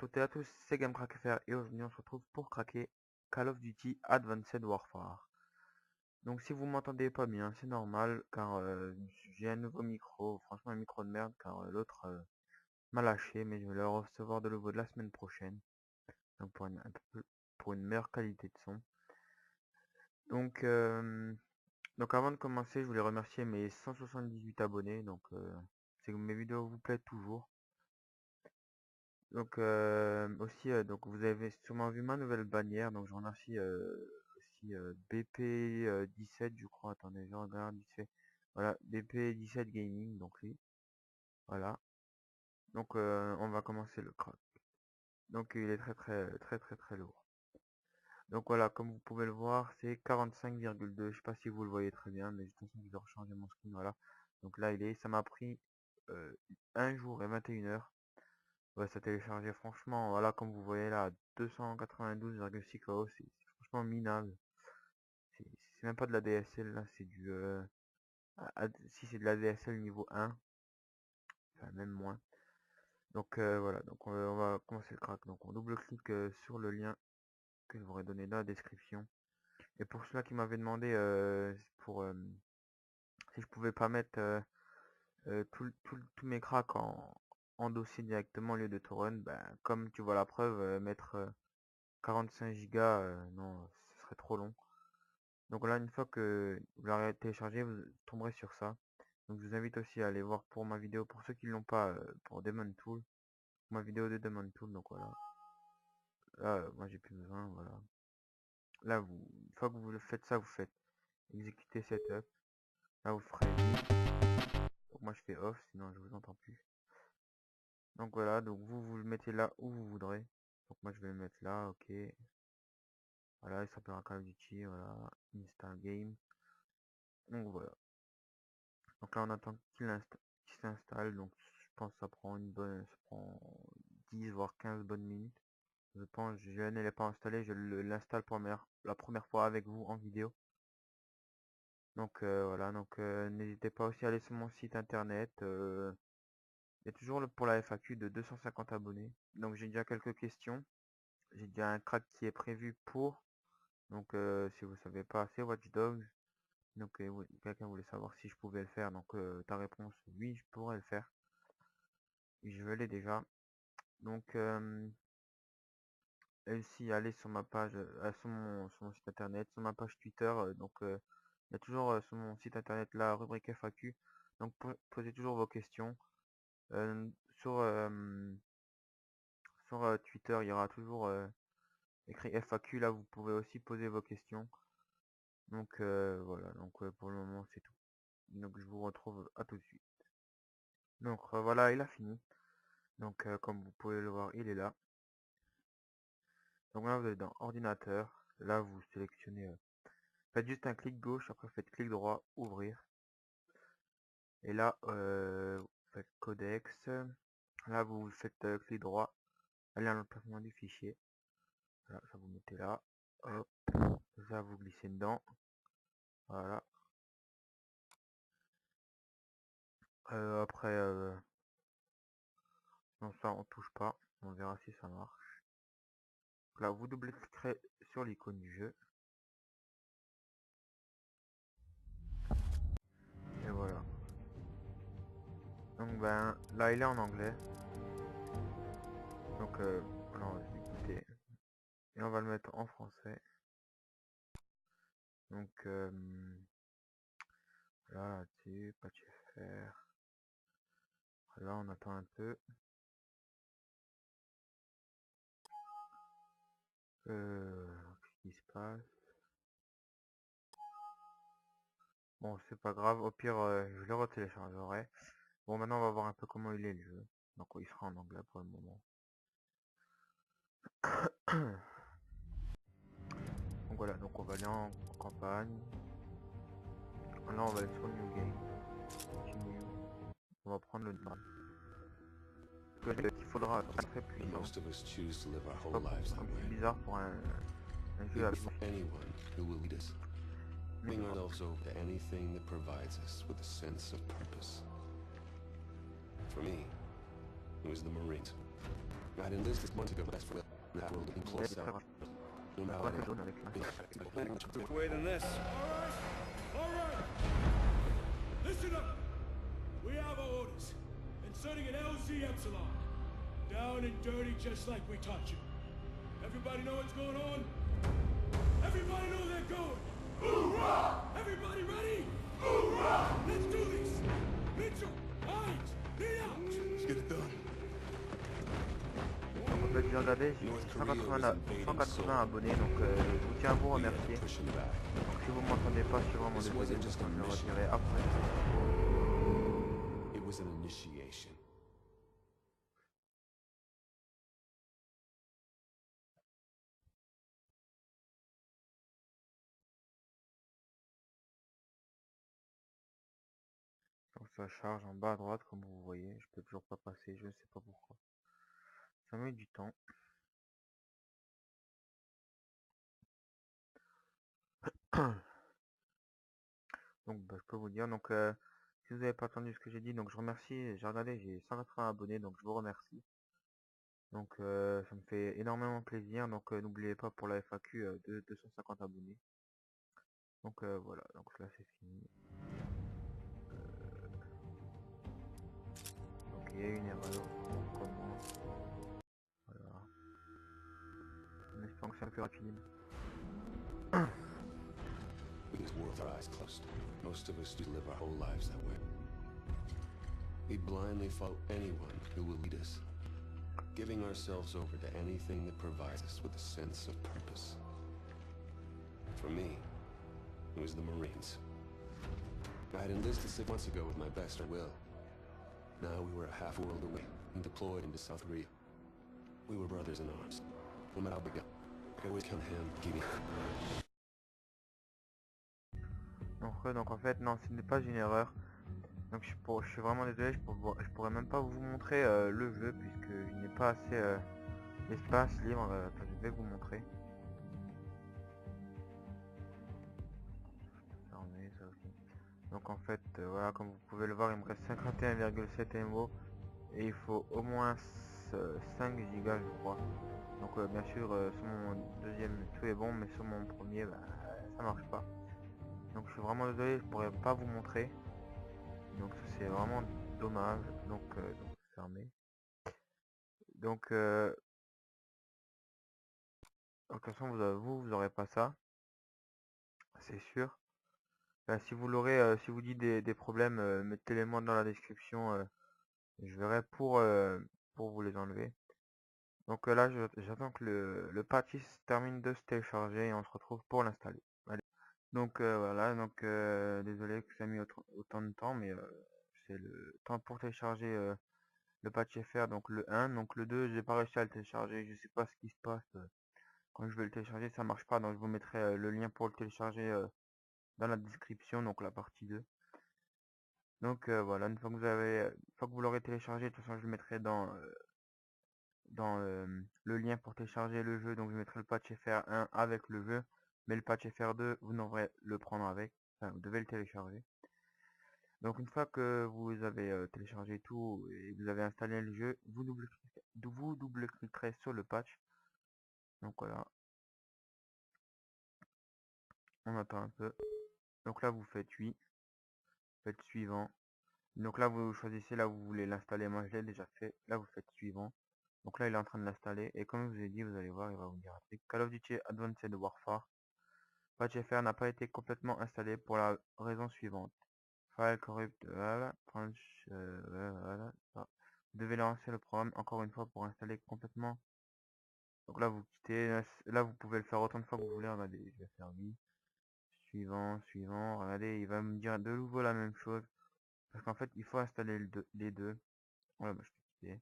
toutes et à tous, c'est GameCrackFR et aujourd'hui on se retrouve pour craquer Call of Duty Advanced Warfare. Donc si vous m'entendez pas bien, c'est normal car j'ai un nouveau micro, franchement un micro de merde car l'autre m'a lâché, mais je vais le recevoir de nouveau de la semaine prochaine. Donc pour une meilleure qualité de son. Donc, donc avant de commencer, je voulais remercier mes 178 abonnés, donc c'est que mes vidéos vous plaisent toujours. Donc aussi, donc vous avez sûrement vu ma nouvelle bannière, donc je remercie aussi BP17 je crois, attendez, je regarde vite fait. Voilà, BP17 Gaming, donc lui, voilà. Donc on va commencer le crack. Donc il est très lourd. Donc voilà, comme vous pouvez le voir, c'est 45,2, je sais pas si vous le voyez très bien, mais de toute façon je vais rechanger mon screen, voilà. Donc là il est, ça m'a pris 1 jour et 21 heures. Ouais, ça téléchargeait franchement, voilà, comme vous voyez là, 292,6 KO, c'est franchement minable. C'est même pas de la DSL là, c'est du... si c'est de la DSL niveau 1, enfin même moins. Donc voilà, donc on va commencer le crack. Donc on double-clique sur le lien que je vous aurais donné dans la description. Et pour ceux-là qui m'avaient demandé pour si je pouvais pas mettre tous mes cracks en dossier directement au lieu de torrent, ben, comme tu vois la preuve, mettre 45 gigas, non, ce serait trop long. Donc là, une fois que vous l'aurez téléchargé, vous tomberez sur ça. Donc je vous invite aussi à aller voir pour ma vidéo, pour ceux qui l'ont pas, pour Demon Tool, ma vidéo de Demon Tool, donc voilà. Là, moi j'ai plus besoin, voilà. Là, une fois que vous le faites ça, vous faites exécuter setup. Là, vous ferez. Donc moi je fais off, sinon je vous entends plus. Donc voilà, donc vous le mettez là où vous voudrez. Donc moi je vais le mettre là, ok. Voilà, il s'appellera Call of Duty, voilà. Install game. Donc voilà. Donc là on attend qu'il s'installe, donc je pense que ça prend ça prend 10 voire 15 bonnes minutes. Je pense, je ne l'ai pas installé, je l'installe pour la première fois avec vous en vidéo. Donc voilà, donc n'hésitez pas aussi à aller sur mon site internet. Il y a toujours pour la FAQ de 250 abonnés. Donc j'ai déjà quelques questions. J'ai déjà un crack qui est prévu pour. Donc si vous savez pas, c'est Watch Dogs. Donc quelqu'un voulait savoir si je pouvais le faire. Donc ta réponse, oui, je pourrais le faire. Je l'ai déjà. Donc aussi aller sur ma page, sur mon site internet, sur ma page Twitter. Donc il y a toujours sur mon site internet la rubrique FAQ. Donc posez toujours vos questions. Euh, sur Twitter, il y aura toujours écrit FAQ. Là, vous pouvez aussi poser vos questions. Donc voilà. Donc pour le moment, c'est tout. Donc je vous retrouve à tout de suite. Donc voilà, il a fini. Donc comme vous pouvez le voir, il est là. Donc là, vous êtes dans ordinateur. Là, vous sélectionnez. Faites juste un clic gauche, après faites clic droit, ouvrir. Et là, vous faites codex. Là, vous faites clic droit, allez à l'emplacement du fichier. Voilà, ça vous mettez là. Hop. Ça, vous glissez dedans. Voilà. Après, non, ça, on touche pas. On verra si ça marche. Là, vous double-cliquerez sur l'icône du jeu. Et voilà. Donc, ben, là, il est en anglais. Donc, voilà, on va se l'écouter. Et on va le mettre en français. Donc, là-dessus, patch FR. Là, on attend un peu. Qu'est-ce qui se passe? Bon, c'est pas grave. Au pire, je le retéléchargerai. Bon, maintenant, on va voir un peu comment il est le jeu. Donc, il sera en anglais pour le moment. Donc voilà, donc on va aller en campagne. Là, on va aller sur New Game. Continue. On va prendre le nom. Il faudra très puissant. Most of us choose to live our Je sais whole pas lives pourquoi, that comme c'est way. bizarre pour un We jeu à will tout. find anyone who will lead us, Mais giving ourselves over to anything that provides us with a sense of purpose. For me, it was the Marines. I'd enlisted months ago, that's for now we'll employ Ouais, c'est très self. rapide. No matter Ouais, what c'est jaune avec Way than this. All right. Listen up. We have our orders. Inserting an LZ Epsilon. Down and dirty just like we taught you. Everybody know what's going on? Everybody know they're going. Hoorah! Everybody ready? Hoorah! Let's do this. Mitchell, Hines, lead out. Let's get it done. Donc en fait j'ai regardé, j'ai North 180, Korea is invading 180 Seoul. abonnés, donc je vous tiens à vous We gotta remercier. push him back. Donc si vous m'entendez pas, je suis vraiment This désolé, wasn't donc just je a le mission. redirai après. It was an initiation. Donc ça charge en bas à droite comme vous voyez, je peux toujours pas passer, je sais pas pourquoi. Ça met du temps. Donc bah, je peux vous dire, donc si vous n'avez pas entendu ce que j'ai dit, donc je remercie, j'ai regardé, j'ai 180 abonnés, donc je vous remercie. Donc ça me fait énormément plaisir, donc n'oubliez pas pour la FAQ de 250 abonnés. Donc voilà, donc là c'est fini. Donc il y a une erreur, on recommence. Voilà. En espérant que c'est un peu rapide. We just wore with our eyes closed. Most of us do live our whole lives that way. We blindly follow anyone who will lead us, giving ourselves over to anything that provides us with a sense of purpose. For me, it was the Marines. I had enlisted 6 months ago with my best friend Will. Now we were a half world away and deployed into South Korea. We were brothers in arms. No matter how big I always count him, give me. Donc en fait non, ce n'est pas une erreur. Donc je suis vraiment désolé, je pourrais même pas vous montrer le jeu puisque je n'ai pas assez d'espace libre. Attends, je vais vous montrer. Fermer ça aussi. Donc en fait voilà, comme vous pouvez le voir, il me reste 51,7 MO et il faut au moins 5 gigas je crois. Donc bien sûr sur mon deuxième tout est bon, mais sur mon premier bah, ça marche pas. Donc je suis vraiment désolé, je pourrais pas vous montrer. Donc ça c'est vraiment dommage. Donc fermé. Donc de toute façon vous aurez pas ça, c'est sûr. Si vous l'aurez, si vous dites des problèmes, mettez-les moi dans la description. Je verrai pour vous les enlever. Donc là j'attends que le patch se termine de se télécharger et on se retrouve pour l'installer. Allez. Donc voilà, donc désolé que ça a mis autant de temps, mais c'est le temps pour télécharger le patch FR, donc le 1, donc le 2 j'ai pas réussi à le télécharger, je sais pas ce qui se passe quand je vais le télécharger, ça marche pas, donc je vous mettrai le lien pour le télécharger dans la description, donc la partie 2. Donc voilà, une fois que vous l'aurez téléchargé, de toute façon je le mettrai dans le lien pour télécharger le jeu, donc je mettrai le patch FR1 avec le jeu, mais le patch FR2 vous devrez le prendre avec, enfin vous devez le télécharger. Donc une fois que vous avez téléchargé tout et vous avez installé le jeu, vous double-cliquerez sur le patch. Donc voilà, on attend un peu. Donc là vous faites oui, faites suivant. Donc là vous choisissez là où vous voulez l'installer. Moi je l'ai déjà fait. Là vous faites suivant. Donc là il est en train de l'installer. Et comme je vous ai dit, vous allez voir, il va vous dire un truc. Call of Duty Advanced Warfare. Patch FR n'a pas été complètement installé pour la raison suivante. File corrupt, voilà. Punch, voilà. Ah. Vous devez lancer le programme encore une fois pour installer complètement. Donc là vous quittez. Là vous pouvez le faire autant de fois que vous voulez. Regardez, je vais faire oui. Suivant, suivant. Regardez, il va me dire de nouveau la même chose. Parce qu'en fait, il faut installer les deux. Voilà, bah, je peux quitter.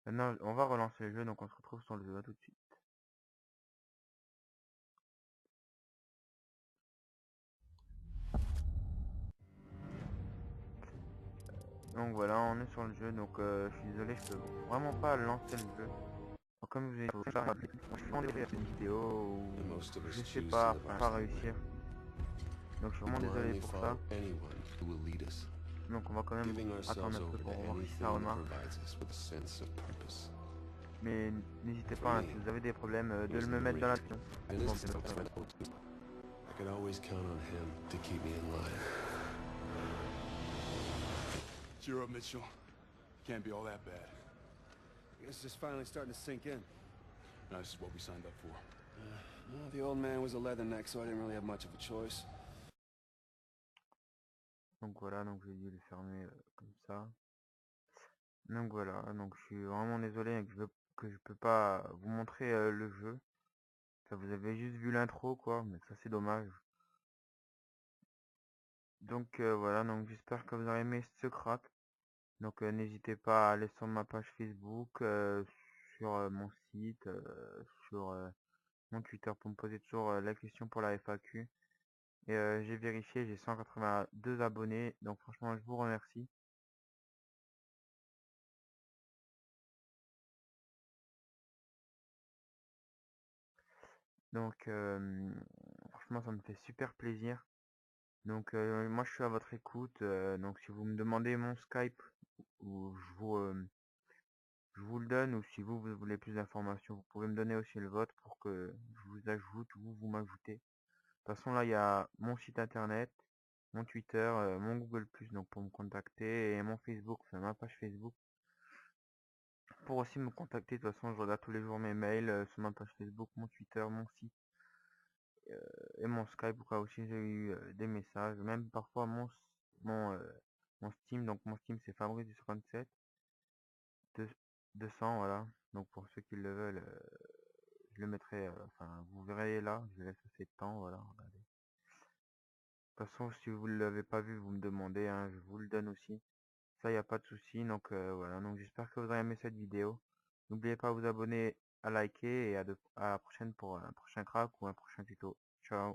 Maintenant, on va relancer le jeu, donc on se retrouve sur le jeu. À tout de suite. Donc voilà, on est sur le jeu, donc je suis désolé, je peux vraiment pas lancer le jeu. Donc, comme je vous ai dit, je suis en cette vidéo And ou most of us je sais choose to pas, live our pas lives that way. réussir. Donc je suis We vraiment désolé blindly pour ça. follow anyone who will lead us, Donc on va quand même giving attendre ourselves un peu over pour to voir si anything ça that remarche. provides us with a sense of purpose. Mais n'hésitez For pas, hein, me, si vous avez des problèmes, de le using me the mettre dans ring. l'action. And Bon, this c'est is notre what I would do. I could always count on him to keep me in line. Cheer up, Mitchell. Can't be all that bad. I guess it's just finally starting to sink in. Now, this is what we signed up for. Well, the old man was a leatherneck, so I didn't really have much of a choice. Donc voilà, donc j'ai dû le fermer comme ça. Donc voilà, donc je suis vraiment désolé hein, que je peux pas vous montrer le jeu. Ça, vous avez juste vu l'intro quoi, mais ça c'est dommage. Donc voilà, donc j'espère que vous aurez aimé ce crack. Donc n'hésitez pas à aller sur ma page Facebook, sur mon site, sur mon Twitter pour me poser toujours la question pour la FAQ. Et j'ai vérifié, j'ai 182 abonnés, donc franchement je vous remercie. Donc franchement ça me fait super plaisir. Donc moi je suis à votre écoute. Donc si vous me demandez mon Skype, ou je vous le donne, ou si vous voulez plus d'informations, vous pouvez me donner aussi le vôtre pour que je vous ajoute ou vous m'ajoutez. De toute façon là il y a mon site internet, mon Twitter, mon Google+, donc pour me contacter, et mon Facebook, enfin ma page Facebook. Pour aussi me contacter, de toute façon je regarde tous les jours mes mails sur ma page Facebook, mon Twitter, mon site. Et mon Skype, quoi aussi j'ai eu des messages, même parfois mon, euh, mon Steam, donc mon Steam c'est Fabrice du 57, 200, voilà, donc pour ceux qui le veulent, je le mettrai, enfin vous verrez là, je laisse assez de temps, voilà, regardez. De toute façon si vous ne l'avez pas vu, vous me demandez, hein, je vous le donne aussi, ça y a pas de souci, donc voilà, donc j'espère que vous aurez aimé cette vidéo, n'oubliez pas de vous abonner, à liker, et à la prochaine pour un prochain crack ou un prochain tuto, ciao.